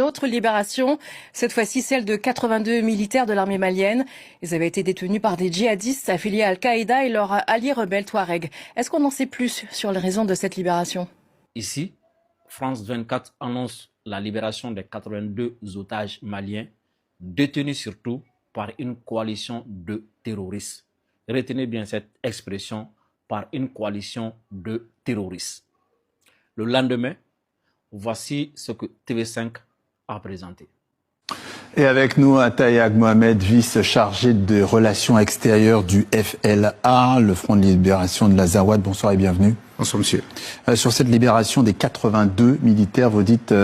une autre libération, cette fois-ci celle de 82 militaires de l'armée malienne. Ils avaient été détenus par des djihadistes affiliés à Al-Qaïda et leurs alliés rebelles Touareg. Est-ce qu'on en sait plus sur les raisons de cette libération? Ici, France 24 annonce la libération des 82 otages maliens, détenus surtout par une coalition de terroristes. Retenez bien cette expression, par une coalition de terroristes. Le lendemain, voici ce que TV5 a présenté. Et avec nous, Atayag Mohamed, vice-chargé de relations extérieures du FLA, le Front de libération de l'Azawad. Bonsoir et bienvenue. Bonsoir, monsieur. Sur cette libération des 82 militaires, vous dites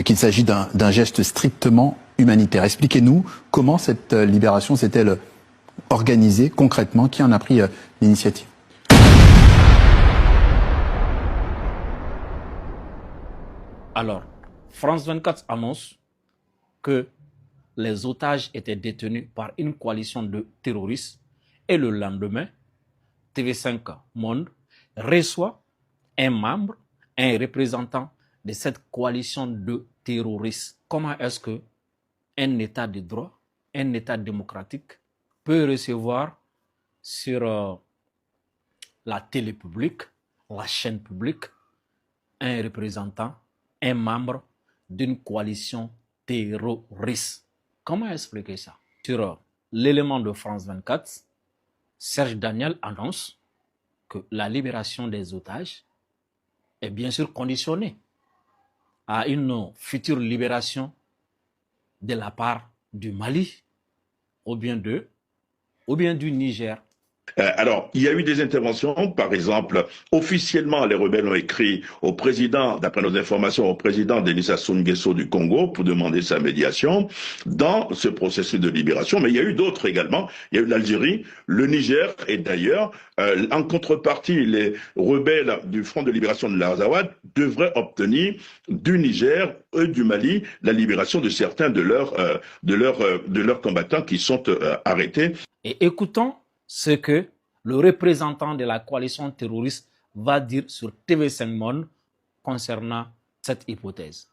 qu'il s'agit d'un geste strictement humanitaire. Expliquez-nous comment cette libération s'est-elle organisée concrètement? Qui en a pris l'initiative? Alors, France 24 annonce que les otages étaient détenus par une coalition de terroristes et le lendemain, TV5 Monde reçoit un membre, un représentant de cette coalition de terroristes. Comment est-ce que un État de droit, un État démocratique peut recevoir sur la télé publique, la chaîne publique, un représentant, un membre d'une coalition terroriste? Comment expliquer ça? Sur l'élément de France 24, Serge Daniel annonce que la libération des otages est bien sûr conditionnée à une future libération de la part du Mali ou bien du Niger. Alors, il y a eu des interventions, par exemple, officiellement, les rebelles ont écrit au président, d'après nos informations, au président Denis Sassou Nguesso du Congo pour demander sa médiation dans ce processus de libération. Mais il y a eu d'autres également. Il y a eu l'Algérie, le Niger et d'ailleurs, en contrepartie, les rebelles du Front de libération de l'Azawad devraient obtenir du Niger et du Mali la libération de certains de leurs combattants qui sont arrêtés. Et écoutons ce que le représentant de la coalition terroriste va dire sur TV5 Monde concernant cette hypothèse.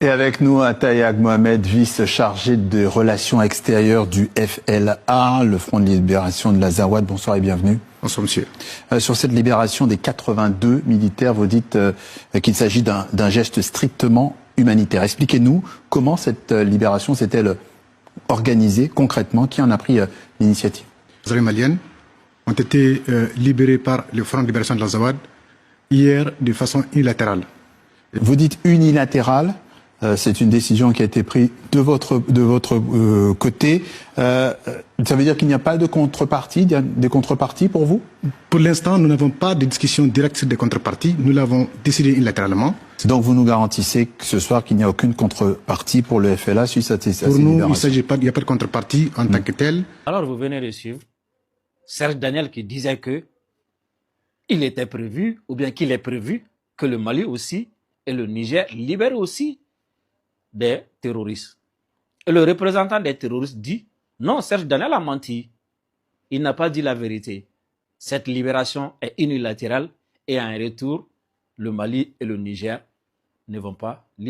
Et avec nous, Atayag Mohamed, vice-chargé de relations extérieures du FLA, le Front de libération de l'Azawad. Bonsoir et bienvenue. Bonsoir, monsieur. Sur cette libération des 82 militaires, vous dites qu'il s'agit d'un geste strictement humanitaire. Expliquez-nous comment cette libération s'est-elle organisée concrètement? Qui en a pris l'initiative? Les armées maliennes ont été libérées par le Front de libération de l'Azawad hier de façon unilatérale. Vous dites unilatérale, c'est une décision qui a été prise de votre côté. Ça veut dire qu'il n'y a pas de contrepartie, il y a des contreparties pour vous? Pour l'instant, nous n'avons pas de discussion directe sur des contreparties. Nous l'avons décidé unilatéralement. Donc vous nous garantissez que ce soir qu'il n'y a aucune contrepartie pour le FLA suite à ces Pour nous, libérations? il n'y a pas de contrepartie en tant que telle. Alors vous venez de suivre Serge Daniel qui disait que il était prévu, ou bien qu'il est prévu, que le Mali aussi et le Niger libèrent aussi des terroristes. Et le représentant des terroristes dit, non, Serge Daniel a menti. Il n'a pas dit la vérité. Cette libération est unilatérale et en retour, le Mali et le Niger ne vont pas libérer.